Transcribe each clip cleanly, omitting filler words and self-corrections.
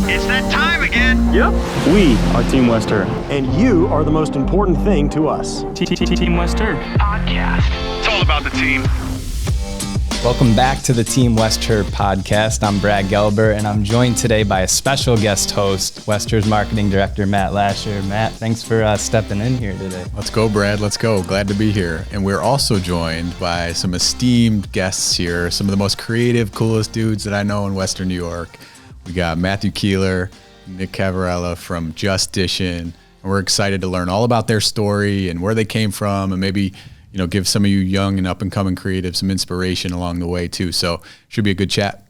It's that time again. Yep. We are Team Wester. And you are the most important thing to us. Team Wester Podcast. It's all about the team. Welcome back to the Team Wester podcast. I'm Brad Gelber, and I'm joined today by a special guest host, Wester's Marketing Director, Matt Lasher. Matt, thanks for stepping in here today. Let's go, Brad. Let's go. Glad to be here. And we're also joined by some esteemed guests here, some of the most creative, coolest dudes that I know in Western New York. We got Matthew Keeler, Nick Cavarella from Just Dishin, and we're excited to learn all about their story and where they came from, and maybe give some of you young and up-and-coming creatives some inspiration along the way, too. So should be a good chat.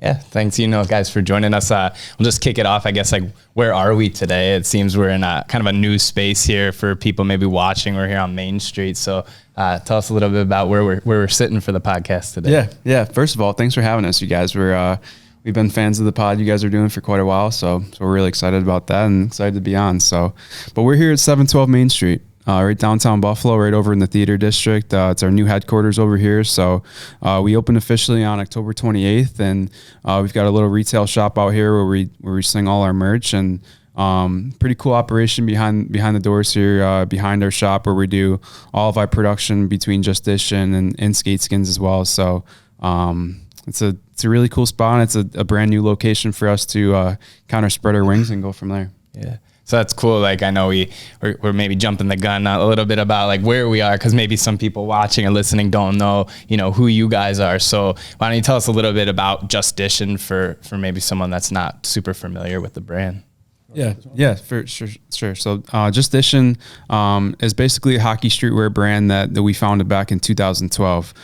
Yeah, thanks, guys, for joining us. We'll just kick it off, I guess, where are we today? It seems we're in a kind of a new space here for people maybe watching. We're here on Main Street. So tell us a little bit about where we're sitting for the podcast today. Yeah. First of all, thanks for having us, you guys. We've been fans of the pod you guys are doing for quite a while, so we're really excited about that and excited to be on. But we're here at 712 Main Street. Right downtown Buffalo, right over in the theater district. It's our new headquarters over here. So we opened officially on October 28th, and we've got a little retail shop out here where we sling all our merch, and pretty cool operation behind the doors here, behind our shop, where we do all of our production between Just Dishin and Skate Skins as well. So it's a really cool spot. And it's a brand new location for us to kind of spread our wings and go from there. Yeah. So that's cool. I know we're maybe jumping the gun a little bit about where we are, because maybe some people watching or listening don't know, who you guys are. So why don't you tell us a little bit about Just Dishin for maybe someone that's not super familiar with the brand? Yeah, for sure. So Just Dishin is basically a hockey streetwear brand that we founded back in 2012.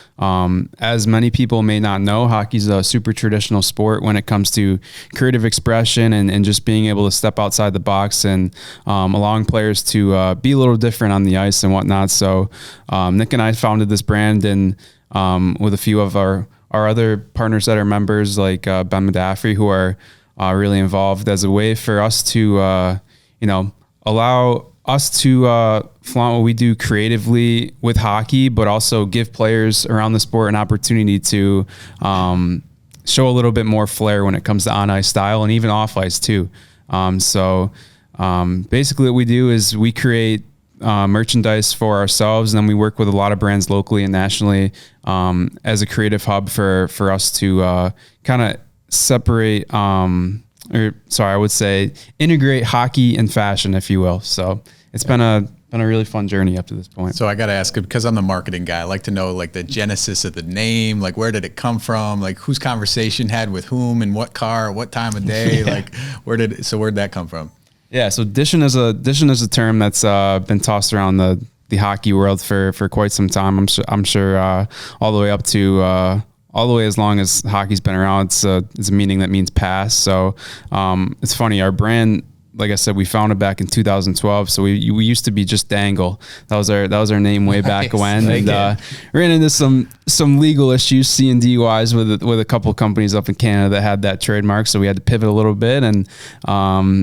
As many people may not know, hockey's a super traditional sport when it comes to creative expression and just being able to step outside the box and allowing players to be a little different on the ice and whatnot. So Nick and I founded this brand, and with a few of our other partners that are members, like Ben Madaffrey, who are really involved, as a way for us to, allow us to flaunt what we do creatively with hockey, but also give players around the sport an opportunity to show a little bit more flair when it comes to on-ice style and even off-ice too. Basically what we do is we create merchandise for ourselves, and then we work with a lot of brands locally and nationally as a creative hub for us to kind of separate, I would say integrate hockey and fashion, if you will. So it's been a really fun journey up to this point. So I got to ask, because I'm the marketing guy, I like to know the genesis of the name, where did it come from? Whose conversation had with whom and what car, what time of day? Where'd that come from? Yeah. So Dishin is a term that's been tossed around the hockey world for quite some time. I'm sure all the way up to, all the way as long as hockey's been around. It's a meaning that means pass. So it's funny, our brand, like I said, we founded back in 2012. So we used to be Just Dangle. That was our name way back when. And ran into some legal issues, C&D wise, with a couple of companies up in Canada that had that trademark. So we had to pivot a little bit, and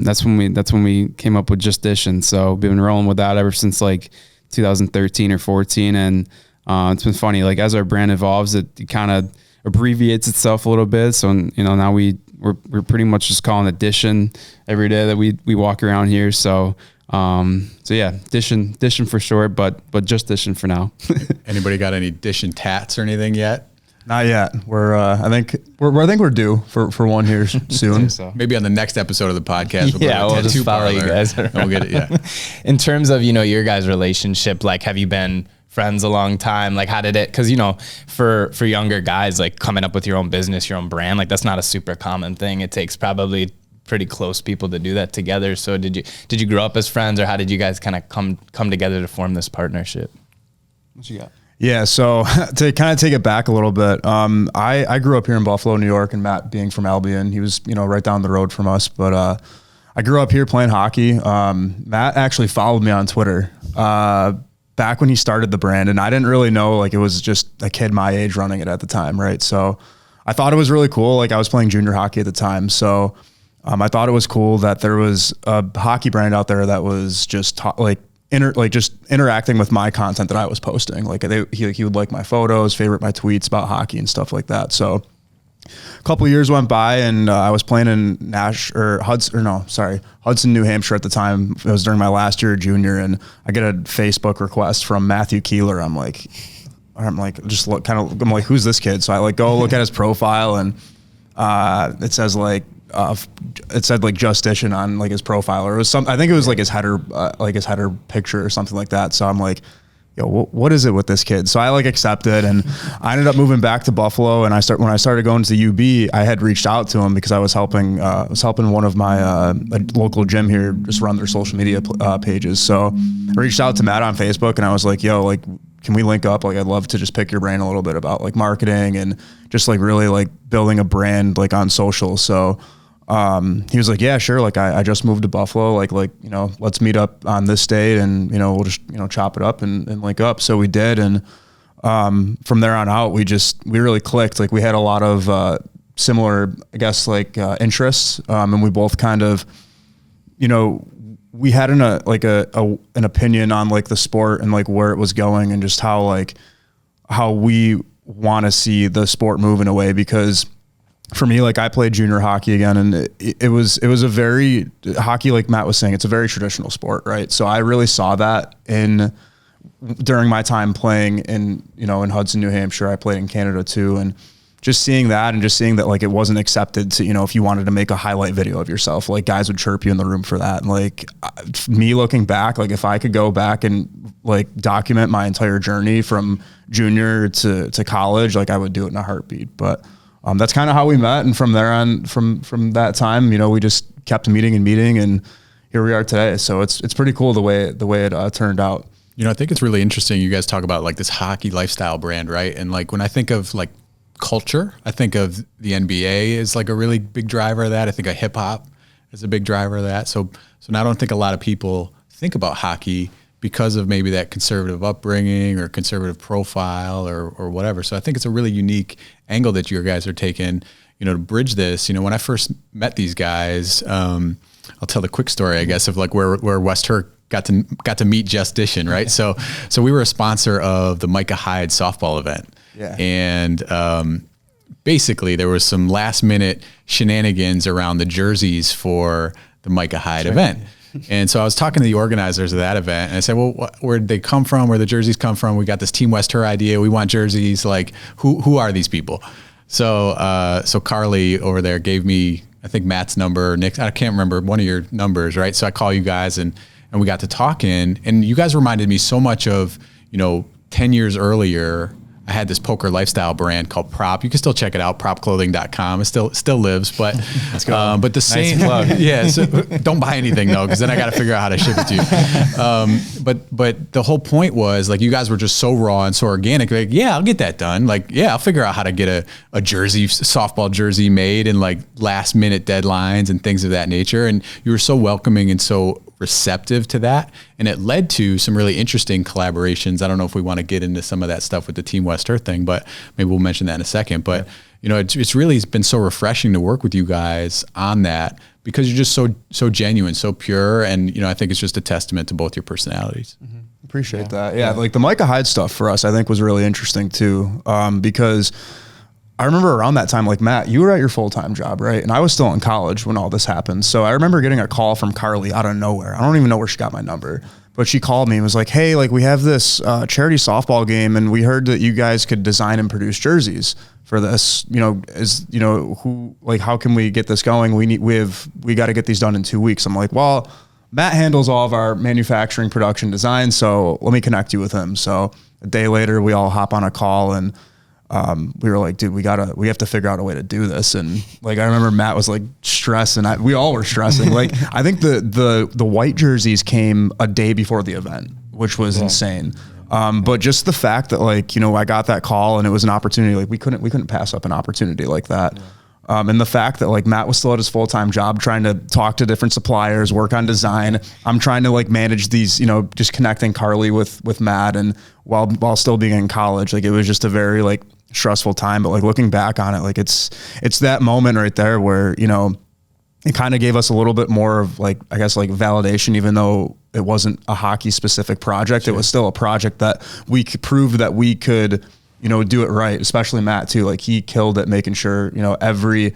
that's when we came up with Just Dishin. So we've been rolling with that ever since 2013 or 14, and it's been funny. As our brand evolves, it kind of abbreviates itself a little bit. So now we're pretty much just calling it Dishin every day that we walk around here. So yeah, Dishin for short, but Just Dishin for now. Anybody got any Dishin tats or anything yet? Not yet. I think we're due for one here soon. So. Maybe on the next episode of the podcast. We'll just follow you guys. We'll get it. Yeah. In terms of your guys' relationship, have you been friends a long time? How did it, because for younger guys, coming up with your own business, your own brand, that's not a super common thing. It takes probably pretty close people to do that together. So did you grow up as friends, or how did you guys kind of come together to form this partnership? What you got? Yeah, so to kind of take it back a little bit, I grew up here in Buffalo, New York, and Matt being from Albion, he was right down the road from us, but I grew up here playing hockey. Matt actually followed me on Twitter back when he started the brand, and I didn't really know, it was just a kid my age running it at the time, right? So I thought it was really cool. I was playing junior hockey at the time, so I thought it was cool that there was a hockey brand out there that was just just interacting with my content that I was posting. He would like my photos, favorite my tweets about hockey and stuff like that. So a couple of years went by, and I was playing in Hudson, New Hampshire at the time. It was during my last year of junior, and I get a Facebook request from Matthew Keeler. I'm like, I'm like, who's this kid? So I like go look at his profile, and it says like, it said like Just Dishin on like his profile, or it was I think it was like his header picture or something like that. So I'm like, yo, what is it with this kid? So I like accepted, and I ended up moving back to Buffalo. And when I started going to UB, I had reached out to him because I was helping one of my local gym here just run their social media pages. So I reached out to Matt on Facebook, and I was like, yo, like, can we link up? Like, I'd love to just pick your brain a little bit about like marketing and just like really like building a brand like on social. So he was like, yeah, sure. Like I just moved to Buffalo. Like, you know, let's meet up on this date, and, you know, we'll just, you know, chop it up and link up. So we did. And, from there on out, we really clicked. Like we had a lot of, similar, I guess, like, interests. And we both kind of, you know, we had an opinion on like the sport and like where it was going, and just how we want to see the sport move in a way. Because for me, like I played junior hockey again, and it was a very hockey, like Matt was saying, it's a very traditional sport, right? So I really saw that during my time playing in Hudson, New Hampshire. I played in Canada too, and just seeing that like it wasn't accepted to, you know, if you wanted to make a highlight video of yourself, like guys would chirp you in the room for that. And like me looking back, like if I could go back and like document my entire journey from junior to college, like I would do it in a heartbeat. But that's kind of how we met. And from there on, from that time, you know, we just kept meeting, and here we are today. So it's pretty cool the way it turned out. You know, I think it's really interesting. You guys talk about like this hockey lifestyle brand, right? And like when I think of like culture, I think of the NBA as like a really big driver of that. I think of hip hop as a big driver of that. So now I don't think a lot of people think about hockey because of maybe that conservative upbringing or conservative profile or whatever. So I think it's a really unique angle that you guys are taking, you know, to bridge this. You know, when I first met these guys, I'll tell the quick story, I guess, of like where West Herc got to meet Just Dishin, right? So we were a sponsor of the Micah Hyde softball event. Yeah. And basically there was some last minute shenanigans around the jerseys for the Micah Hyde event. And so I was talking to the organizers of that event, and I said, well, where did they come from? Where the jerseys come from? We got this Team West Herc idea. We want jerseys. Like, who are these people? So Carly over there gave me, I think, Matt's number, Nick, I can't remember, one of your numbers, right? So I call you guys, and we got to talking, and you guys reminded me so much of, you know, 10 years earlier, I had this poker lifestyle brand called Prop. You can still check it out, propclothing.com. It still lives, but but the same plug. Yeah, so don't buy anything though, because then I got to figure out how to ship it to you. But the whole point was like you guys were just so raw and so organic. Like, yeah, I'll get that done. Like, yeah, I'll figure out how to get a jersey, softball jersey made, and like last minute deadlines and things of that nature. And you were so welcoming and so receptive to that, and it led to some really interesting collaborations. I don't know if we want to get into some of that stuff with the Team West Herc thing, but maybe we'll mention that in a second. But you know, it's really been so refreshing to work with you guys on that, because you're just so genuine, so pure, and you know, I think it's just a testament to both your personalities. Mm-hmm. Appreciate that. Yeah, like the Micah Hyde stuff for us, I think was really interesting too, because I remember around that time, like Matt, you were at your full-time job, right? And I was still in college when all this happened. So I remember getting a call from Carly out of nowhere. I don't even know where she got my number, but she called me and was like, hey, like we have this charity softball game, and we heard that you guys could design and produce jerseys for this. You know, how can we get this going? We got to get these done in 2 weeks. I'm like, well, Matt handles all of our manufacturing, production, design, so let me connect you with him. So a day later, we all hop on a call, and we were like, dude, we have to figure out a way to do this. And like, I remember Matt was like stressing. We all were stressing. Like, I think the white jerseys came a day before the event, which was insane. But just the fact that like, you know, I got that call and it was an opportunity, like we couldn't pass up an opportunity like that. And the fact that like Matt was still at his full-time job trying to talk to different suppliers, work on design. I'm trying to like manage these, you know, just connecting Carly with Matt, and while still being in college, like it was just a very like stressful time. But like looking back on it, like it's that moment right there where, you know, it kind of gave us a little bit more of like, I guess like validation, even though it wasn't a hockey specific project. Sure. It was still a project that we could prove that we could do it right, especially Matt too. Like he killed it making sure, every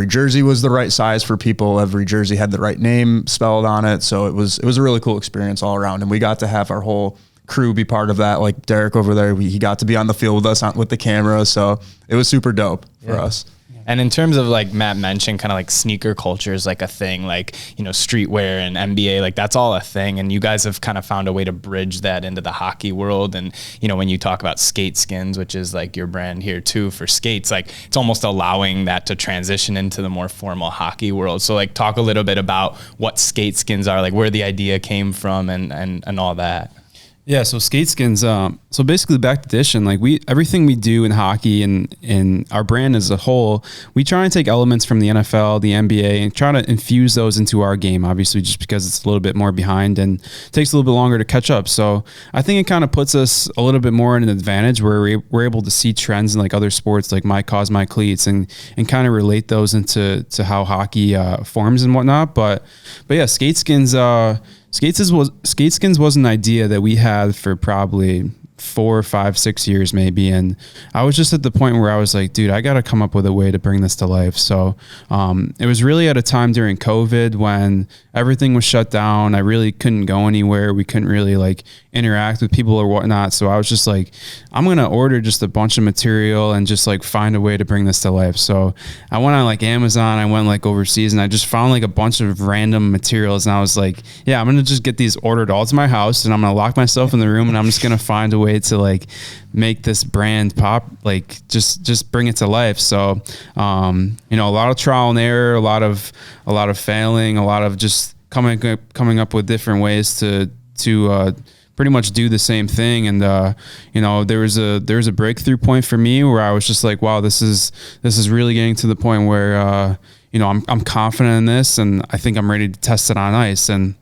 jersey was the right size for people. Every jersey had the right name spelled on it. So it was a really cool experience all around. And we got to have our whole crew be part of that. Like Derek over there, he got to be on the field with us with the camera. So it was super dope for us. And in terms of like Matt mentioned, kind of like sneaker culture is like a thing, like, streetwear and NBA, like that's all a thing. And you guys have kind of found a way to bridge that into the hockey world. And, when you talk about skate skins, which is like your brand here too for skates, like it's almost allowing that to transition into the more formal hockey world. So like talk a little bit about what skate skins are, like where the idea came from and all that. Yeah, so skate skins. So basically, back to Dishin, like everything we do in hockey and our brand as a whole, we try and take elements from the NFL, the NBA, and try to infuse those into our game. Obviously, just because it's a little bit more behind and takes a little bit longer to catch up. So I think it kind of puts us a little bit more in an advantage where we're able to see trends in like other sports, like my cause, my cleats, and kind of relate those into how hockey forms and whatnot. But yeah, skate skins. Skate skins was an idea that we had for probably 4, 5, 6 years maybe, and I was just at the point where I was like, dude, I got to come up with a way to bring this to life. So it was really at a time during COVID when everything was shut down. I really couldn't go anywhere. We couldn't really like interact with people or whatnot. So I was just like, I'm gonna order just a bunch of material and just like find a way to bring this to life. So I went on like Amazon, I went like overseas, and I just found like a bunch of random materials, and I was like, yeah, I'm gonna just get these ordered all to my house, and I'm gonna lock myself in the room, and I'm just gonna find a way to like make this brand pop, like just bring it to life. So a lot of trial and error, a lot of failing, a lot of just coming up with different ways to pretty much do the same thing. And there was a breakthrough point for me where I was just like, wow, this is really getting to the point where I'm confident in this, and I think I'm ready to test it on ice. And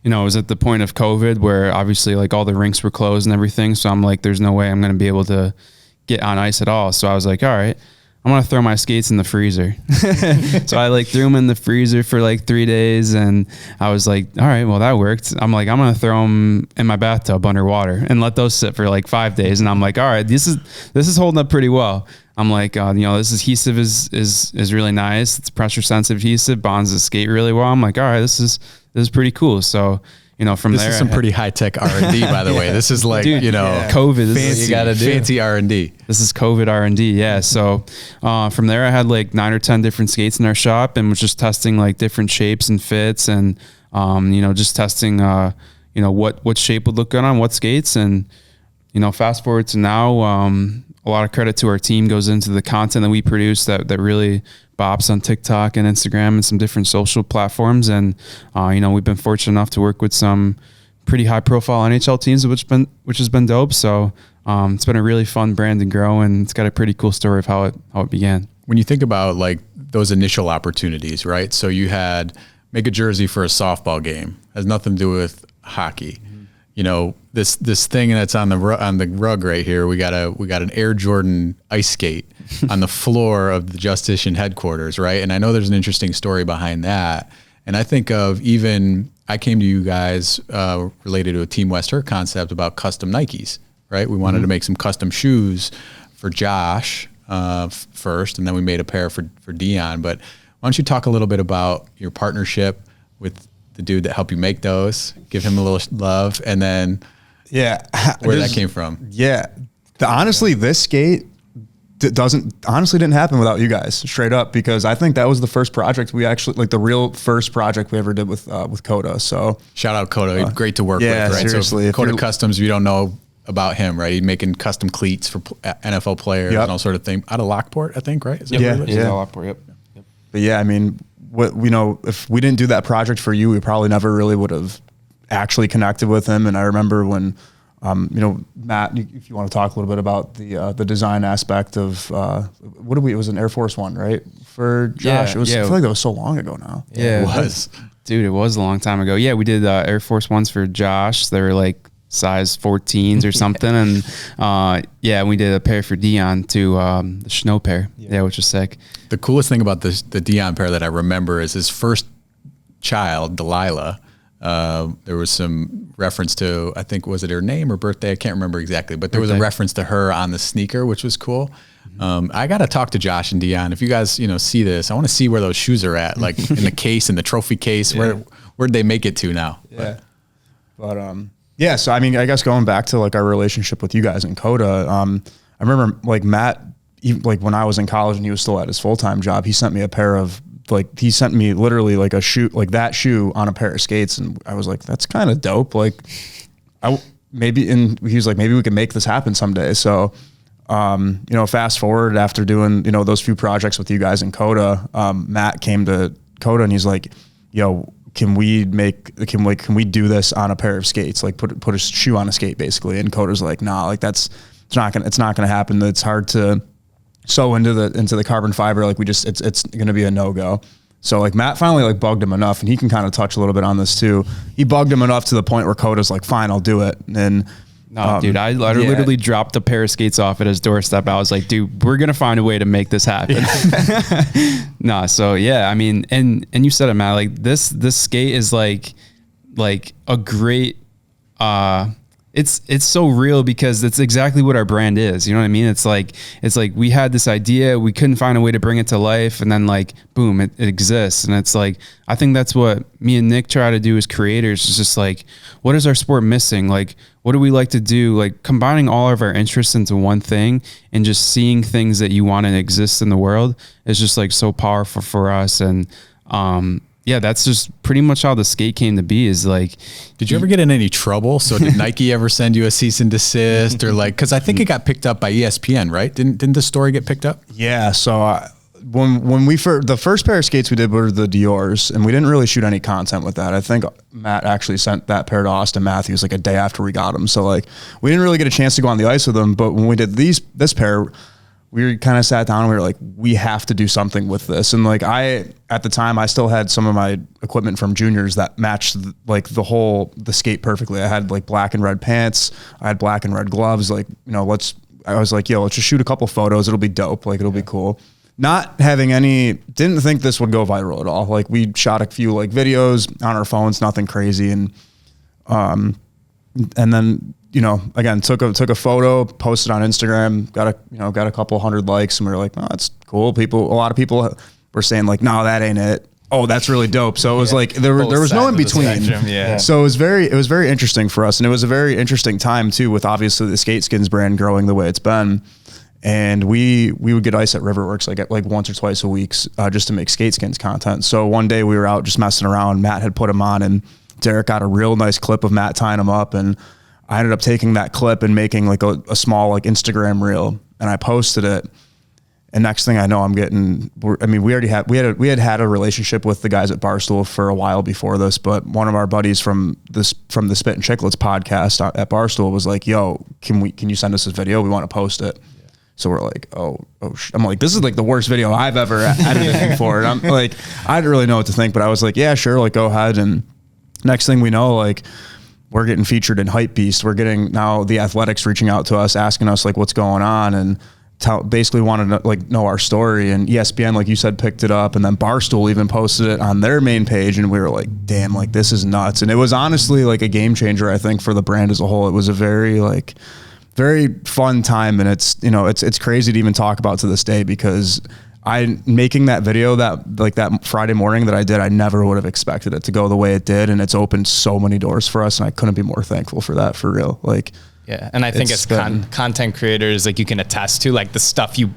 it was at the point of COVID where obviously like all the rinks were closed and everything. So I'm like, there's no way I'm going to be able to get on ice at all. So I was like, all right, I'm going to throw my skates in the freezer. So I like threw them in the freezer for like 3 days, and I was like, all right, well that worked. I'm like, I'm going to throw them in my bathtub underwater and let those sit for like 5 days. And I'm like, all right, this is holding up pretty well. I'm like, this adhesive is really nice. It's pressure sensitive adhesive, bonds the skate really well. I'm like, all right, this is pretty cool. So, from this there, is some pretty high tech R&D, by the way. This is like, COVID. This fancy, is what you gotta do. Fancy R&D. This is COVID R&D. Yeah. So, from there, I had like 9 or 10 different skates in our shop, and was just testing like different shapes and fits, and just testing, what shape would look good on what skates. And fast forward to now, a lot of credit to our team goes into the content that we produce that really bops on TikTok and Instagram and some different social platforms. And, we've been fortunate enough to work with some pretty high profile NHL teams, which has been dope. So, it's been a really fun brand to grow, and it's got a pretty cool story of how it began. When you think about like those initial opportunities, right? So you had make a jersey for a softball game, has nothing to do with hockey. This thing that's on the rug right here. We got an Air Jordan ice skate on the floor of the Just Dishin headquarters, right? And I know there's an interesting story behind that. And I think I came to you guys related to a Team West Herr concept about custom Nikes, right? We wanted to make some custom shoes for Josh first, and then we made a pair for Dion. But why don't you talk a little bit about your partnership with the dude that helped you make those, give him a little love, and then where that came from. Yeah. Honestly, this skate didn't happen without you guys, straight up, because I think that was the first project we actually, like the real first project we ever did with Coda. So shout out Coda. Great to work with, right? Seriously. So Coda Customs, if you don't know about him, right? He's making custom cleats for NFL players and all sort of thing out of Lockport, I think, right? Is that where it is? Lockport, yep. But yeah, I mean, if we didn't do that project for you, we probably never really would have actually connected with him. And I remember when, Matt, if you want to talk a little bit about the design aspect of it was an Air Force One, right? For Josh, I feel like that was so long ago now. Yeah, it was. Dude, it was a long time ago. Yeah, we did Air Force Ones for Josh. They were like size 14s or something. And we did a pair for Dion too, the snow pair. Yeah, which was sick. The coolest thing about the Dion pair that I remember is his first child, Delilah. There was some reference to, I think, was it her name or birthday? I can't remember exactly, but there was a reference to her on the sneaker, which was cool. I got to talk to Josh and Dion. If you guys, see this, I want to see where those shoes are at, like in the case, in the trophy case. Where'd they make it to now? Yeah. But so I mean, I guess going back to like our relationship with you guys in Coda, I remember like Matt, like when I was in college and he was still at his full-time job, he sent me a pair of he sent me literally like a shoe, like that shoe on a pair of skates. And I was like, that's kind of dope. Like he was like, maybe we can make this happen someday. So, fast forward after doing, those few projects with you guys in Coda, Matt came to Coda and he's like, yo, can we do this on a pair of skates? Like put a shoe on a skate basically. And Coda's like, nah, like it's not gonna happen. It's hard to sew into the carbon fiber. Like it's gonna be a no-go. So like Matt finally like bugged him enough, and he can kind of touch a little bit on this too. He bugged him enough to the point where Coda's like, fine, I'll do it. And no, dude, I literally dropped a pair of skates off at his doorstep. I was like, dude, we're gonna find a way to make this happen. No, so yeah, I mean, and you said it, Matt. Like this skate is like a great. It's so real because it's exactly what our brand is. You know what I mean? It's like we had this idea, we couldn't find a way to bring it to life, and then like boom, it exists. And it's like, I think that's what me and Nick try to do as creators, is just like, what is our sport missing? Like, what do we like to do? Like combining all of our interests into one thing and just seeing things that you want to exist in the world is just like so powerful for us. And yeah, that's just pretty much how the skate came to be. Is like, did you ever get in any trouble? So did Nike ever send you a cease and desist, or like, because I think it got picked up by ESPN, right? Didn't the story get picked up? Yeah. So when the first pair of skates we did were the Dior's, and we didn't really shoot any content with that. I think Matt actually sent that pair to Austin Matthews like a day after we got them. So like, we didn't really get a chance to go on the ice with them. But when we did this pair, we kind of sat down and we were like, we have to do something with this. And like at the time I still had some of my equipment from juniors that matched the skate perfectly. I had like black and red pants. I had black and red gloves. Like, I was like, yo, let's just shoot a couple photos. It'll be dope. Like it'll be cool. Didn't think this would go viral at all. Like we shot a few like videos on our phones, nothing crazy. And then, again, took a photo, posted on Instagram, got a couple hundred likes, and we were like, oh, that's cool. A lot of people were saying like, no, that ain't it. Oh, that's really dope. So it was like, there was no in between. Yeah. So it was very interesting for us. And it was a very interesting time too, with obviously the Skate Skins brand growing the way it's been. And we would get ice at Riverworks like once or twice a week, just to make Skate Skins content. So one day we were out just messing around. Matt had put them on, and Derek got a real nice clip of Matt tying them up, and I ended up taking that clip and making like a small like Instagram reel, and I posted it. And next thing I know, we had a relationship with the guys at Barstool for a while before this, but one of our buddies from the Spit and Chicklets podcast at Barstool was like, yo, can you send us this video? We want to post it. So we're like, I'm like, this is like the worst video I've ever edited for. And I'm like, I didn't really know what to think, but I was like, yeah, sure. Like, go ahead. And next thing we know, like, we're getting featured in Hypebeast. We're getting now the Athletics reaching out to us, asking us like what's going on, and basically wanted to like know our story. And ESPN, like you said, picked it up, and then Barstool even posted it on their main page. And we were like, damn, like this is nuts. And it was honestly like a game changer, I think, for the brand as a whole. It was a very fun time. And it's crazy to even talk about to this day, because making that video that Friday morning that I did, I never would have expected it to go the way it did. And it's opened so many doors for us. And I couldn't be more thankful for that, for real. Like, yeah. And I think as content creators, like you can attest to like the stuff you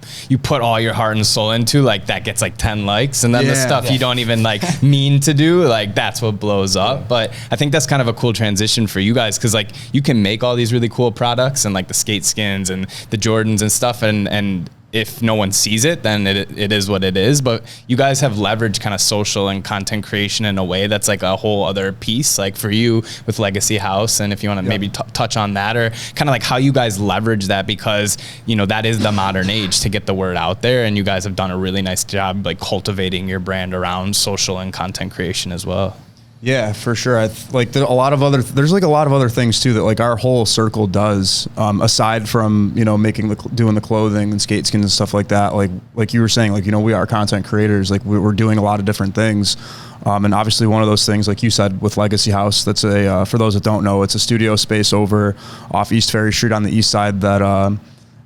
put all your heart and soul into, like that gets like 10 likes. And then the stuff you don't even like mean to do, like that's what blows up. But I think that's kind of a cool transition for you guys. Cause like you can make all these really cool products and like the skate skins and the Jordans and stuff. And if no one sees it, then it is what it is. But you guys have leveraged kind of social and content creation in a way that's like a whole other piece, like for you with Legacy House. And if you want to maybe touch on that, or kind of like how you guys leverage that, because that is the modern age to get the word out there. And you guys have done a really nice job like cultivating your brand around social and content creation as well. Yeah, for sure. There's a lot of other things too that like our whole circle does, aside from, you know, doing the clothing and skate skins and stuff like that. Like you were saying, like, you know, we are content creators, like we're doing a lot of different things. And obviously one of those things, like you said, with Legacy House, that's for those that don't know, it's a studio space over off East Ferry Street on the east side that,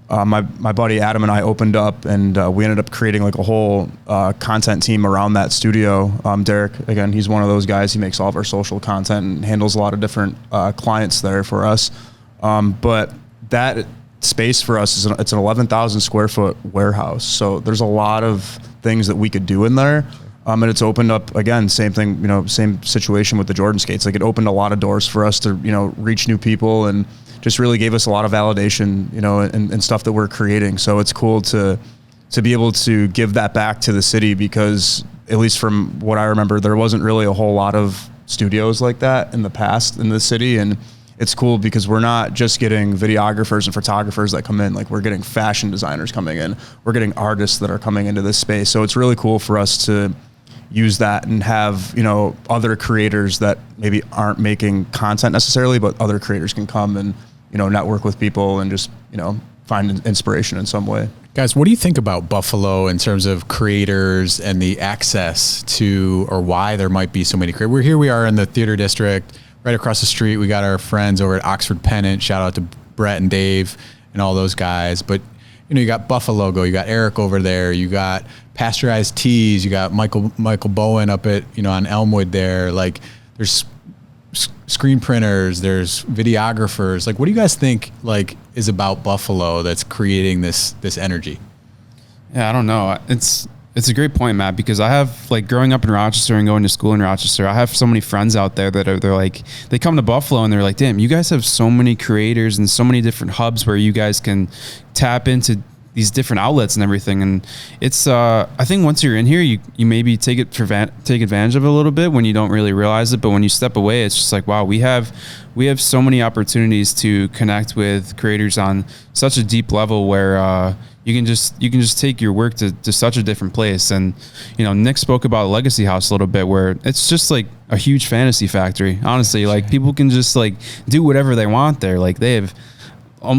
my buddy Adam and I opened up, and we ended up creating like a whole content team around that studio. Derek, again, he's one of those guys. He makes all of our social content and handles a lot of different clients there for us. But that space for us it's an 11,000 square foot warehouse. So there's a lot of things that we could do in there. And it's opened up, again, same thing, you know, same situation with the Jordan skates. Like it opened a lot of doors for us to, you know, reach new people, and just really gave us a lot of validation, you know, and stuff that we're creating. So it's cool to be able to give that back to the city, because at least from what I remember, there wasn't really a whole lot of studios like that in the past in the city. And it's cool because we're not just getting videographers and photographers that come in, like we're getting fashion designers coming in, we're getting artists that are coming into this space. So it's really cool for us to use that and have, you know, other creators that maybe aren't making content necessarily, but other creators can come and, you know, network with people and just, you know, find inspiration in some way. Guys, what do you think about Buffalo in terms of creators and the access to, or why there might be so many creators? We are in the theater district, right across the street. We got our friends over at Oxford Pennant. Shout out to Brett and Dave and all those guys. But, you know, you got Buffalo Go, you got Eric over there, you got Pasteurized Teas, you got Michael Bowen up at, you know, on Elmwood there. Like there's screen printers, there's videographers. Like, what do you guys think like is about Buffalo that's creating this energy? Yeah, I don't know. It's a great point, Matt, because I have, like, growing up in Rochester and going to school in Rochester, I have so many friends out there that they're like, they come to Buffalo and they're like, damn, you guys have so many creators and so many different hubs where you guys can tap into these different outlets and everything. And it's, I think once you're in here, you maybe take advantage of it a little bit when you don't really realize it. But when you step away, it's just like, wow, we have so many opportunities to connect with creators on such a deep level where, you can just take your work to such a different place. And, you know, Nick spoke about Legacy House a little bit, where it's just like a huge fantasy factory. Honestly, like people can just like do whatever they want there. Like they have,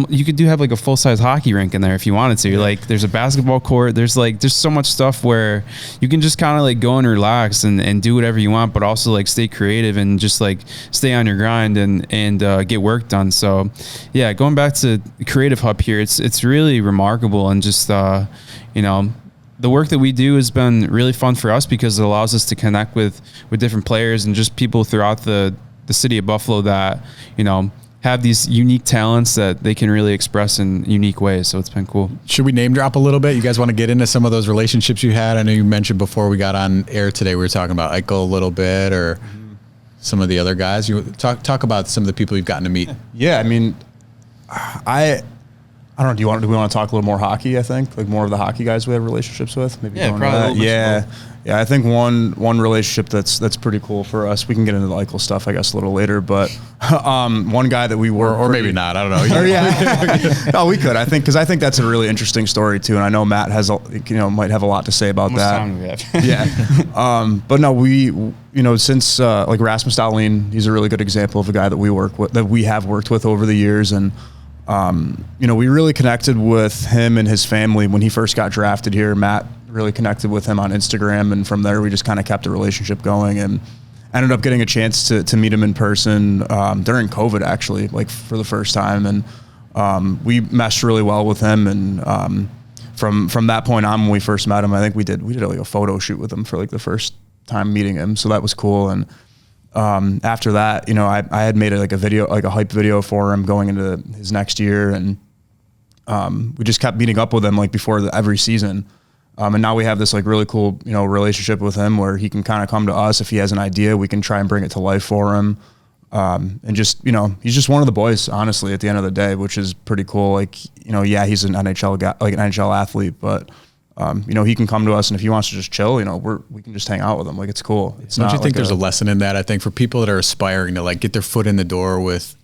you could have like a full-size hockey rink in there if you wanted to. Like there's a basketball court. There's so much stuff where you can just kind of like go and relax and do whatever you want, but also like stay creative and just like stay on your grind and get work done. So yeah, going back to the Creative Hub here, it's really remarkable. And just, you know, the work that we do has been really fun for us because it allows us to connect with different players and just people throughout the city of Buffalo that, you know, have these unique talents that they can really express in unique ways. So it's been cool. Should we name drop a little bit? You guys want to get into some of those relationships you had? I know you mentioned before we got on air today, we were talking about Eichel a little bit, or some of the other guys. You talk about some of the people you've gotten to meet. Yeah. I mean, I don't know. Do we want to talk a little more hockey? I think like more of the hockey guys we have relationships with. Maybe yeah, probably. Yeah. I think one relationship that's pretty cool for us. We can get into the Eichel stuff, I guess, a little later. But one guy that we were, or maybe not. I don't know. Yeah. No, we could. I think that's a really interesting story too. And I know Matt has, might have a lot to say about that. Time we have. Yeah. But no, since like Rasmus Dahlin, he's a really good example of a guy that we have worked with over the years. And we really connected with him and his family when he first got drafted here. Matt really connected with him on Instagram, and from there we just kind of kept the relationship going and ended up getting a chance to meet him in person during COVID, actually, like for the first time. And we meshed really well with him. And from that point on, when we first met him, I think we did like a photo shoot with him for like the first time meeting him. So that was cool. And after that, I had made a video, like a hype video for him going into his next year. And we just kept meeting up with him like before every season. And now we have this like really cool, relationship with him where he can kind of come to us. If he has an idea, we can try and bring it to life for him. And just, he's just one of the boys, honestly, at the end of the day, which is pretty cool. Like, he's an NHL guy, like an NHL athlete, but he can come to us, and if he wants to just chill, we can just hang out with him. Like, it's cool. Don't you think there's a lesson in that? I think for people that are aspiring to like get their foot in the door with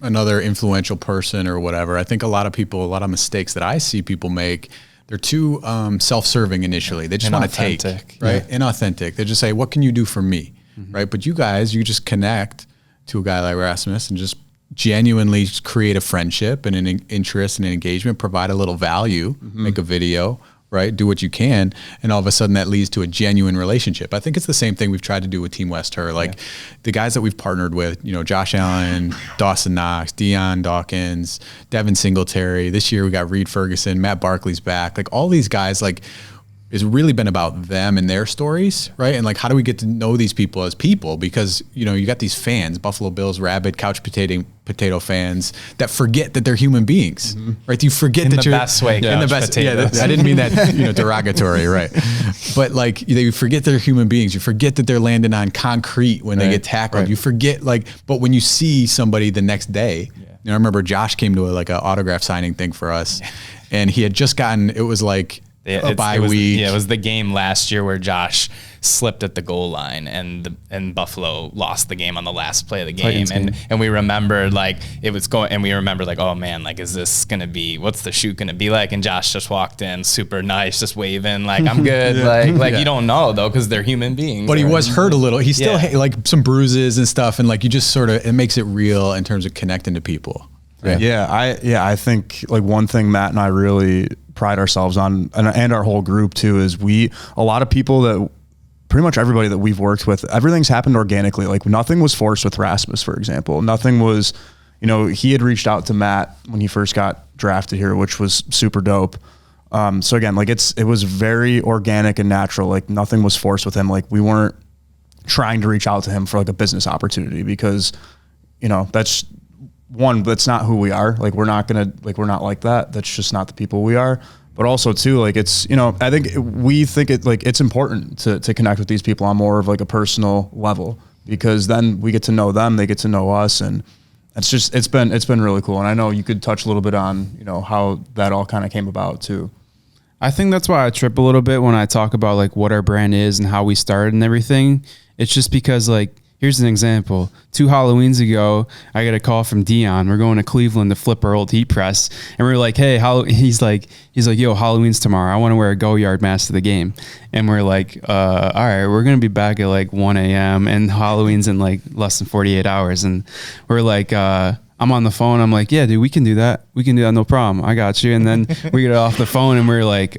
another influential person or whatever, I think a lot of mistakes that I see people make, they're too self-serving initially. They just want to take, right? Yeah. Inauthentic. They just say, what can you do for me? right? But you guys, you just connect to a guy like Rasmus and just genuinely create a friendship and an interest and an engagement, provide a little value, make a video, right? Do what you can. And all of a sudden that leads to a genuine relationship. I think it's the same thing we've tried to do with Team West Her. Like the guys that we've partnered with, you know, Josh Allen, Dawson Knox, Dion Dawkins, Devin Singletary. This year we got Reed Ferguson, Matt Barkley's back. Like all these guys, like, it's really been about them and their stories, right? And like, how do we get to know these people as people? Because, you know, you got these fans, Buffalo Bills, rabid couch potato fans that forget that they're human beings, right? You forget that the you're best way, in the best. Yeah, I didn't mean that, you know, derogatory, right? But like, you forget they're human beings. You forget that they're landing on concrete when they get tackled. Right. You forget, like, but when you see somebody the next day, you know, I remember Josh came to an autograph signing thing for us, and he had just gotten. It was like. A bye week. Yeah, it was the game last year where Josh slipped at the goal line and Buffalo lost the game on the last play of the game. And we remembered like it was going, and we remembered like, oh man, like, is this going to be, what's the shoot going to be like? And Josh just walked in super nice, just waving like, I'm good. You don't know though, cause they're human beings. But he was hurt a little. He still had like some bruises and stuff. And like, you just sort of, it makes it real in terms of connecting to people. I think like one thing Matt and I really pride ourselves on, and our whole group too, is a lot of people that pretty much everybody that we've worked with, everything's happened organically. Like nothing was forced with Rasmus, for example. Nothing was, you know, he had reached out to Matt when he first got drafted here, which was super dope. So again, like it was very organic and natural. Like nothing was forced with him. Like we weren't trying to reach out to him for like a business opportunity because, you know, that's not who we are. Like we're not like that. That's just not the people we are. But also too, like it's, you know, I think we think it's important to connect with these people on more of like a personal level, because then we get to know them, they get to know us, and it's been really cool. And I know you could touch a little bit on, you know, how that all kind of came about too. I think that's why I trip a little bit when I talk about like what our brand is and how we started and everything. It's just because like, here's an example. 2 Halloweens ago, I got a call from Dion. We're going to Cleveland to flip our old heat press. And we're like, hey, he's like, yo, Halloween's tomorrow. I want to wear a go yard mask to the game. And we're like, all right, we're going to be back at like 1 a.m. and Halloween's in like less than 48 hours. And we're like, I'm on the phone. I'm like, yeah, dude, we can do that. We can do that. No problem. I got you. And then we get off the phone and we're like,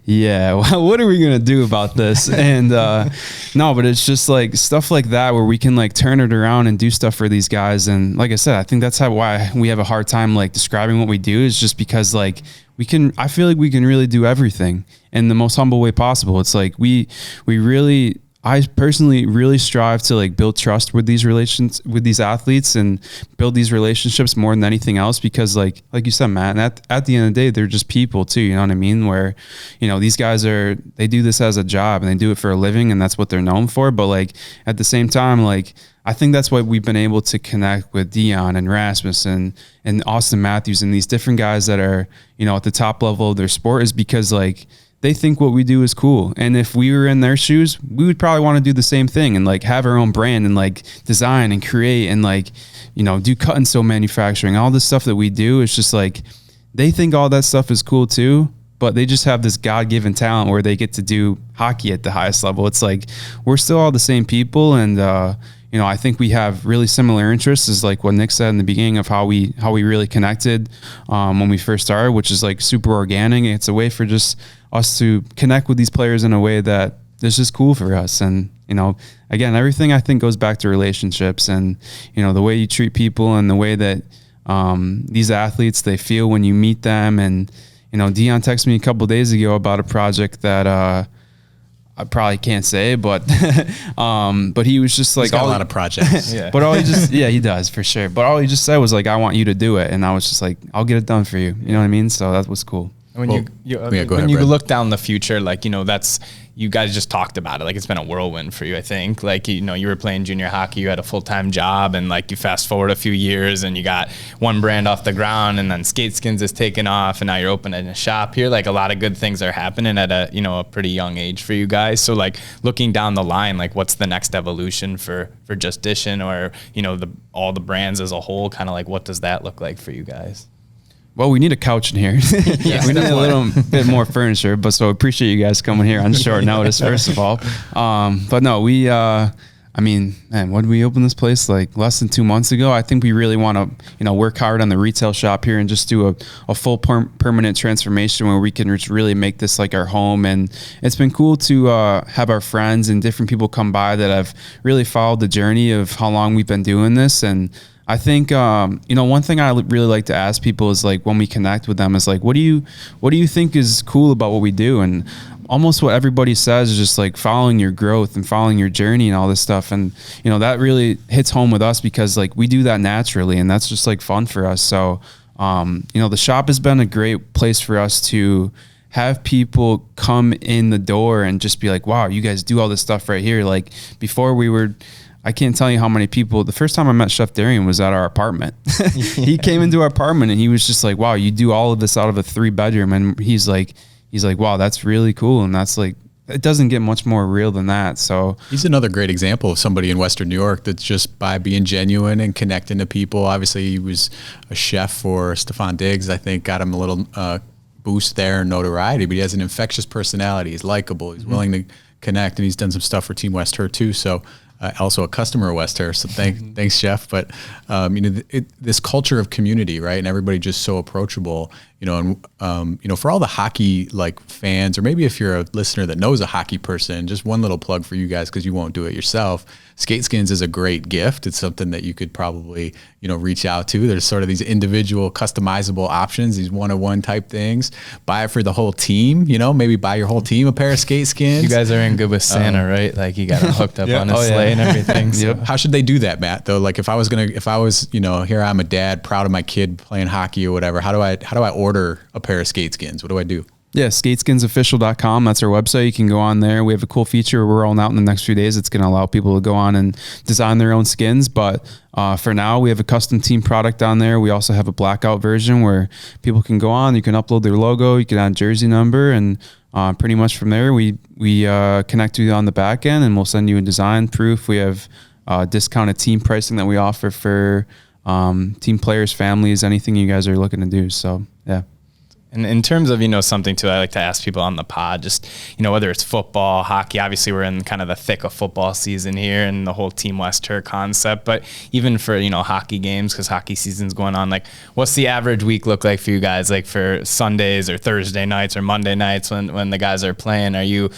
yeah, what are we going to do about this? And no, but it's just like stuff like that where we can like turn it around and do stuff for these guys. And like I said, I think that's why we have a hard time like describing what we do, is just because like I feel like we can really do everything in the most humble way possible. It's like I personally really strive to like build trust with these relations with these athletes and build these relationships more than anything else, because like you said, Matt, and at the end of the day, they're just people too. You know what I mean? Where, you know, these guys they do this as a job and they do it for a living and that's what they're known for. But like at the same time, like I think that's why we've been able to connect with Dion and Rasmus and Austin Matthews and these different guys that are, you know, at the top level of their sport, is because like they think what we do is cool. And if we were in their shoes, we would probably want to do the same thing and like have our own brand and like design and create and like, you know, do cut and sew manufacturing. All this stuff that we do, it's just like, they think all that stuff is cool too, but they just have this God-given talent where they get to do hockey at the highest level. It's like, we're still all the same people. And, you know, I think we have really similar interests, is like what Nick said in the beginning of how we really connected when we first started, which is like super organic. It's a way for just us to connect with these players in a way that is just cool for us. And, you know, again, everything I think goes back to relationships and, you know, the way you treat people and the way that these athletes, they feel when you meet them. And, you know, Dion texted me a couple of days ago about a project that I probably can't say, but but he was just like, he's got a lot of projects. Yeah. But all he just, yeah, he does for sure. But all he just said was like, I want you to do it. And I was just like, I'll get it done for you. You know what I mean? So that was cool. When you look down the future, like, you know, that's, you guys just talked about it. Like, it's been a whirlwind for you, I think. Like, you know, you were playing junior hockey, you had a full-time job, and like you fast forward a few years and you got one brand off the ground, and then Skate Skins is taken off, and now you're opening a shop here. Like, a lot of good things are happening at a, you know, a pretty young age for you guys. So like, looking down the line, like, what's the next evolution for Just Dishin, or, you know, all the brands as a whole? Kind of like, what does that look like for you guys? Well, we need a couch in here. We need a little bit more furniture, but so appreciate you guys coming here on short notice, first of all. But no, I mean, man, when did we open this place? Like less than 2 months ago. I think we really want to, work hard on the retail shop here and just do a full permanent transformation where we can really make this like our home. And it's been cool to have our friends and different people come by that have really followed the journey of how long we've been doing this. And I think, one thing I really like to ask people is like when we connect with them is like, what do you think is cool about what we do? And almost what everybody says is just like following your growth and following your journey and all this stuff. And, that really hits home with us because like we do that naturally and that's just like fun for us. So, the shop has been a great place for us to have people come in the door and just be like, wow, you guys do all this stuff right here. Like before I can't tell you how many people, the first time I met Chef Darian was at our apartment. He came into our apartment and he was just like, wow, you do all of this out of a 3-bedroom. And he's like, wow, that's really cool. And that's like, it doesn't get much more real than that. So he's another great example of somebody in Western New York that's just by being genuine and connecting to people. Obviously he was a chef for Stefan Diggs. I think got him a little boost there in notoriety, but he has an infectious personality. He's likable. He's willing to connect, and he's done some stuff for Team West Her too. So also a customer of West Her. So thanks, Chef. But this culture of community, right? And everybody just so approachable, and for all the hockey like fans, or maybe if you're a listener that knows a hockey person, just one little plug for you guys, because you won't do it yourself. Skate Skins is a great gift. It's something that you could probably, reach out to. There's sort of these individual customizable options, these one-on-one type things. Buy it for the whole team, maybe buy your whole team a pair of Skate Skins. You guys are in good with Santa, right? Like you got him hooked up on his sleigh and everything. So. How should they do that, Matt? Though, like if I was, here I'm a dad, proud of my kid playing hockey or whatever. How do I order a pair of Skate Skins? What do I do? Yeah, skateskinsofficial.com. That's our website. You can go on there. We have a cool feature we're rolling out in the next few days. It's going to allow people to go on and design their own skins. But for now, we have a custom team product on there. We also have a blackout version where people can go on. You can upload their logo. You can add jersey number. And pretty much from there, we connect you on the back end and we'll send you a design proof. We have discounted team pricing that we offer for team players, families, anything you guys are looking to do. So, yeah. And in terms of, something too, I like to ask people on the pod, just, whether it's football, hockey, obviously we're in kind of the thick of football season here and the whole Team West Her concept, but even for, hockey games, because hockey season's going on, like what's the average week look like for you guys, like for Sundays or Thursday nights or Monday nights when the guys are playing? Are you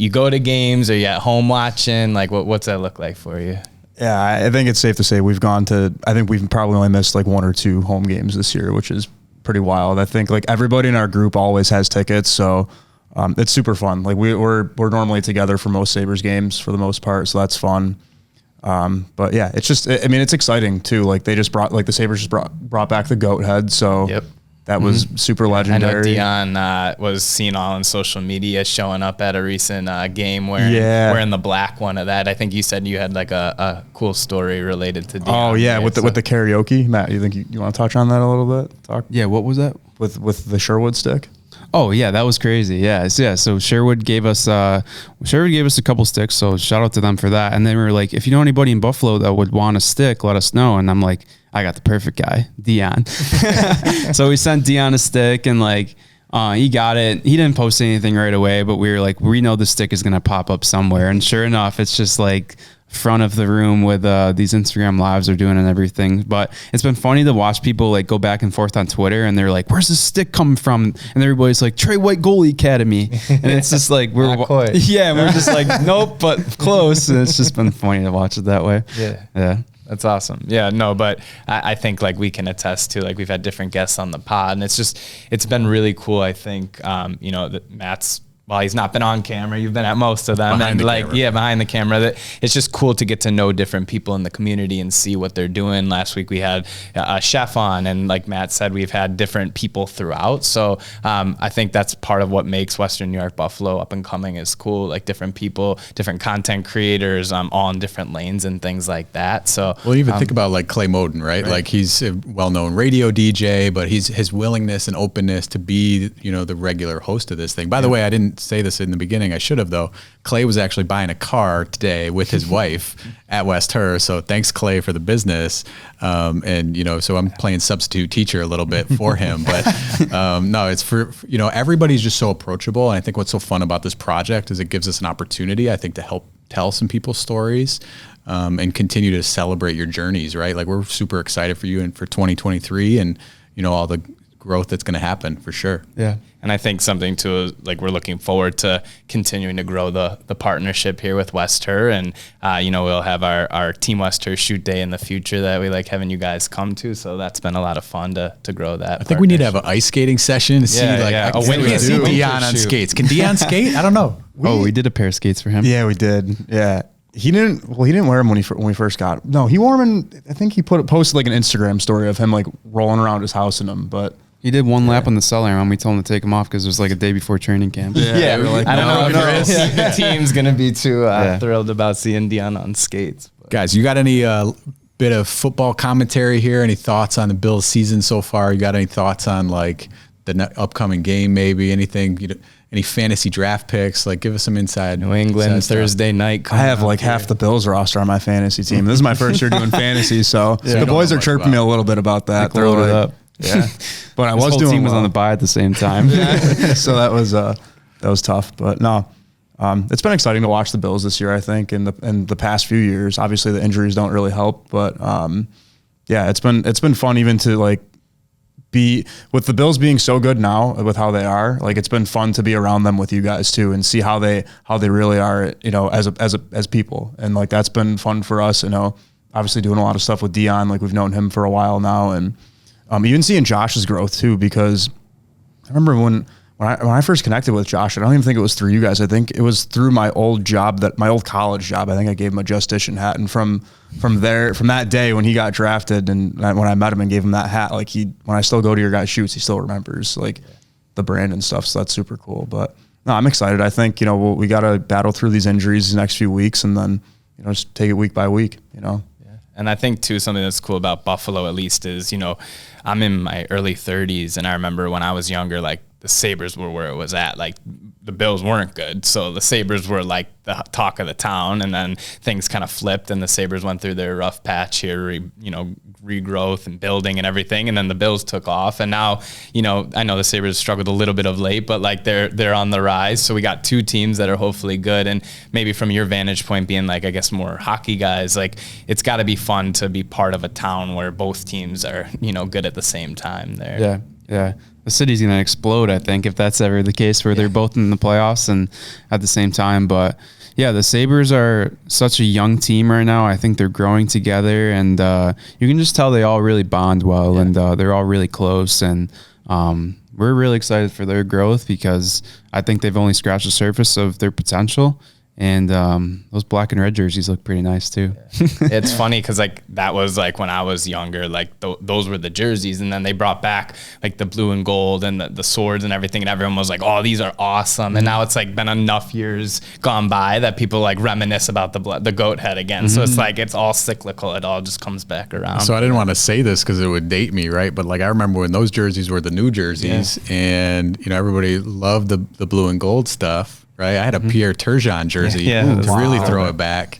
go to games? Are you at home watching? Like what's that look like for you? Yeah, I think it's safe to say we've probably only missed like 1 or 2 home games this year, which is pretty wild. I think like everybody in our group always has tickets, so it's super fun. Like we're normally together for most Sabres games for the most part, so that's fun. But yeah, it's just, it's exciting too. Like the Sabres just brought back the goat head, so yep. That was super legendary. I know Dion was seen all on social media showing up at a recent game wearing the black one of that. I think you said you had like a cool story related to Dion. Oh yeah, with the karaoke. Matt, you think you want to touch on that a little bit? Yeah, what was that? With the Sherwood stick? Oh yeah, that was crazy. Yeah. So Sherwood gave us a couple sticks. So shout out to them for that. And then we were like, if you know anybody in Buffalo that would want a stick, let us know. And I'm like, I got the perfect guy, Dion. So we sent Dion a stick and like, he got it. He didn't post anything right away, but we were like, we know the stick is going to pop up somewhere. And sure enough, it's just like front of the room with these Instagram lives are doing and everything. But it's been funny to watch people like go back and forth on Twitter and they're like, where's this stick coming from? And everybody's like, Trey White Goalie Academy. And it's just like, we're just like, nope, but close. And it's just been funny to watch it that way. Yeah. That's awesome. Yeah, no, but I think like we can attest to, like we've had different guests on the pod and it's been really cool. I think, that Matt's, while he's not been on camera, you've been at most of them behind the camera, that it's just cool to get to know different people in the community and see what they're doing. Last week we had a chef on, and like Matt said, we've had different people throughout. So I think that's part of what makes Western New York Buffalo up and coming is cool. Like different people, different content creators, all in different lanes and things like that. So even think about like Clay Moden, right? Like he's a well-known radio DJ, but his willingness and openness to be, the regular host of this thing. By the way, I didn't didn't say this in the beginning. I should have though. Clay was actually buying a car today with his wife at West Herr. So thanks Clay for the business. And so I'm playing substitute teacher a little bit for him, but no, it's for, everybody's just so approachable. And I think what's so fun about this project is it gives us an opportunity, I think, to help tell some people's stories. And continue to celebrate your journeys, right? Like we're super excited for you and for 2023 and, all the growth that's going to happen for sure. Yeah. And I think something too, like we're looking forward to continuing to grow the partnership here with West Herr. And, we'll have our Team West Herr shoot day in the future that we like having you guys come to. So that's been a lot of fun to grow that. I think we need to have an ice skating session to see I can't see Dion on skates. Can Dion skate? I don't know. We did a pair of skates for him. Yeah, we did. Yeah. He didn't wear them when we first got him. No, he wore them I think he posted like an Instagram story of him like rolling around his house in them, but he did one lap on the cellar and we told him to take him off because it was like a day before training camp. Yeah, we're like, I don't know if the team's going to be too thrilled about seeing Dion on skates. But. Guys, you got any bit of football commentary here? Any thoughts on the Bills season so far? You got any thoughts on like the upcoming game maybe? Anything, any fantasy draft picks? Like give us some inside. New England Thursday night. I have like half the Bills roster on my fantasy team. This is my first year doing fantasy, so the boys are chirping me a little bit about that. They're loaded up. Yeah, but I was whole doing team was well. on the bye at the same time. So that was tough. But no, it's been exciting to watch the Bills this year. I think in the past few years, obviously the injuries don't really help, but it's been fun even to like be with the Bills being so good now with how they are. Like it's been fun to be around them with you guys too and see how they really are. As people, and like that's been fun for us. Obviously doing a lot of stuff with Dion. Like we've known him for a while now, and even seeing Josh's growth too, because I remember when I first connected with Josh, I don't even think it was through you guys. I think it was through my old college job. I think I gave him a Just Dishin hat, and from that day when he got drafted, and when I met him and gave him that hat, like when I still go to your guys' shoots, he still remembers like the brand and stuff. So that's super cool. But no, I'm excited. I think we got to battle through these injuries the next few weeks, and then just take it week by week. And I think too, something that's cool about Buffalo at least is, I'm in my early 30s, and I remember when I was younger, like the Sabres were where it was at. Like the Bills weren't good, so the Sabres were like the talk of the town, and then things kind of flipped, and the Sabres went through their rough patch here, regrowth and building and everything, and then the Bills took off, and now, I know the Sabres struggled a little bit of late, but like they're on the rise. So we got two teams that are hopefully good, and maybe from your vantage point, being like I guess more hockey guys, like it's got to be fun to be part of a town where both teams are good at the same time there. Yeah. The city's going to explode, I think, if that's ever the case where they're both in the playoffs and at the same time. But yeah, the Sabres are such a young team right now. I think they're growing together, and you can just tell they all really bond well, and they're all really close. And we're really excited for their growth because I think they've only scratched the surface of their potential. And those black and red jerseys look pretty nice too. It's funny because like that was like when I was younger, like those were the jerseys, and then they brought back like the blue and gold and the swords and everything, and everyone was like, "Oh, these are awesome!" And now it's like been enough years gone by that people like reminisce about the goat head again. So it's like it's all cyclical; it all just comes back around. So I didn't want to say this because it would date me, right? But like I remember when those jerseys were the new jerseys, and everybody loved the blue and gold stuff. Right, I had a Pierre Turgeon jersey to really throw it back,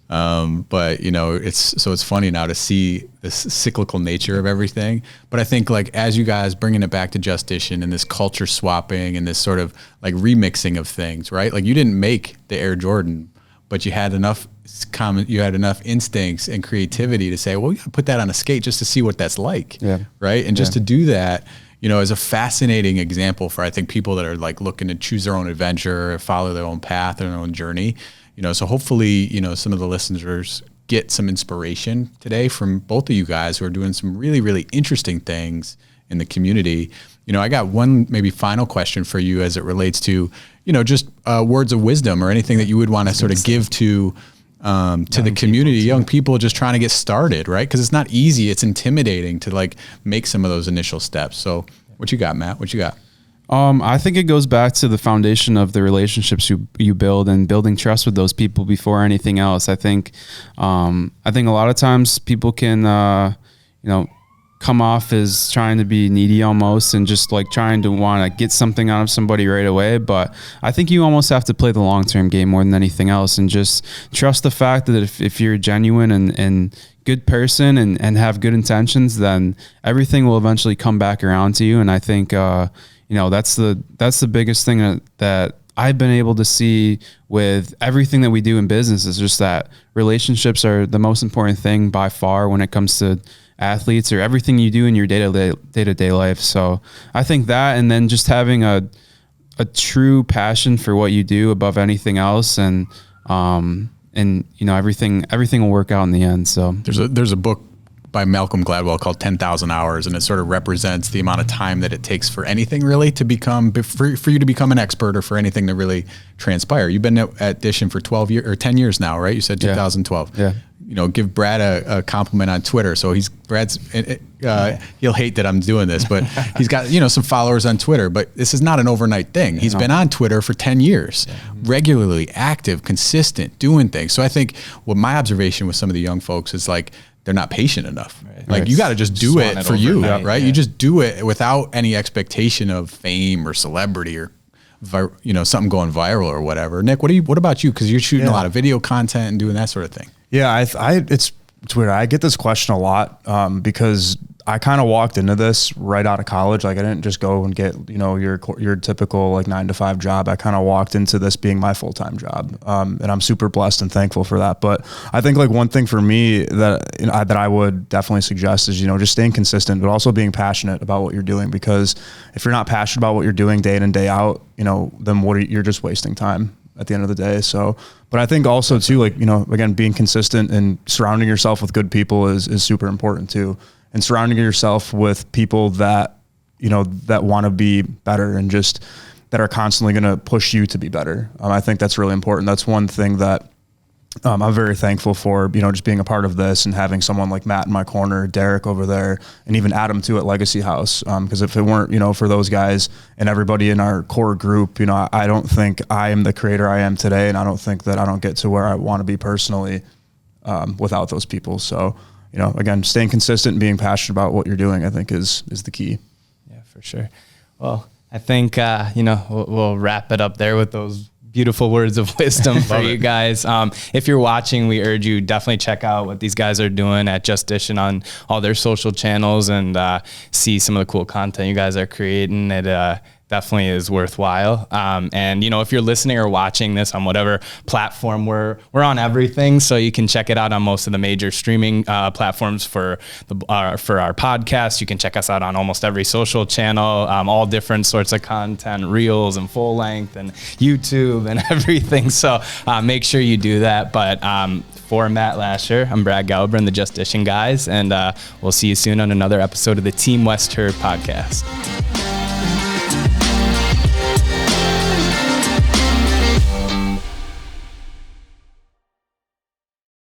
but it's funny now to see this cyclical nature of everything. But I think like as you guys bringing it back to Just Dishin and this culture swapping and this sort of like remixing of things, right? Like you didn't make the Air Jordan, but you had enough instincts and creativity to say, well, we got to put that on a skate just to see what that's like, right? And just to do that. Is a fascinating example for, I think, people that are like looking to choose their own adventure or follow their own path or their own journey. So hopefully, some of the listeners get some inspiration today from both of you guys who are doing some really, really interesting things in the community. I got one maybe final question for you as it relates to, just words of wisdom or anything that you would want to sort of give to the community, young people just trying to get started, right? Because it's not easy. It's intimidating to like make some of those initial steps. So what you got, Matt? What you got? I think it goes back to the foundation of the relationships you build and building trust with those people before anything else. I think a lot of times people can, come off as trying to be needy almost and just like trying to want to get something out of somebody right away. But I think you almost have to play the long-term game more than anything else and just trust the fact that if you're genuine and good person and have good intentions, then everything will eventually come back around to you. And I think, that's the biggest thing that I've been able to see with everything that we do in business is just that relationships are the most important thing by far when it comes to athletes or everything you do in your day-to-day life. So I think that, and then just having a true passion for what you do above anything else, and everything will work out in the end. So there's a book by Malcolm Gladwell called 10,000 Hours, and it sort of represents the amount of time that it takes for anything really to become, for you to become an expert or for anything to really transpire. You've been at Dishin for 12 years or 10 years now, right? You said 2012. Yeah. Give Brad a compliment on Twitter. So Brad's, he'll hate that I'm doing this, but he's got, some followers on Twitter, but this is not an overnight thing. He's been on Twitter for 10 years, regularly active, consistent, doing things. So I think what my observation with some of the young folks is like, they're not patient enough. Right. Like you got to just do it for you, right? Yeah. You just do it without any expectation of fame or celebrity or something going viral or whatever. Nick, what about you? Because you're shooting a lot of video content and doing that sort of thing. Yeah, it's weird. I get this question a lot because I kind of walked into this right out of college. Like I didn't just go and get, your typical like 9-to-5 job. I kind of walked into this being my full-time job. And I'm super blessed and thankful for that. But I think like one thing for me that I would definitely suggest is, just staying consistent, but also being passionate about what you're doing, because if you're not passionate about what you're doing day in and day out, then you're just wasting time at the end of the day. So, but I think also too, like, again, being consistent and surrounding yourself with good people is super important too. And surrounding yourself with people that, that want to be better and just that are constantly going to push you to be better. I think that's really important. That's one thing that I'm very thankful for, just being a part of this and having someone like Matt in my corner, Derek over there, and even Adam too at Legacy House. Because if it weren't, for those guys and everybody in our core group, I don't think I am the creator I am today. And I don't think that I don't get to where I want to be personally without those people. So, again, staying consistent and being passionate about what you're doing, I think is the key. Yeah, for sure. Well, I think, we'll wrap it up there with those beautiful words of wisdom for you guys. If you're watching, we urge you definitely check out what these guys are doing at Just Dishin on all their social channels and see some of the cool content you guys are creating. It definitely is worthwhile. And if you're listening or watching this on whatever platform, we're on everything, so you can check it out on most of the major streaming platforms for our podcast. You can check us out on almost every social channel, all different sorts of content, reels and full length and YouTube and everything. So make sure you do that. But for Matt Lasher, I'm Brad Galber and the Just Dishin guys, and we'll see you soon on another episode of the Team West Herr podcast.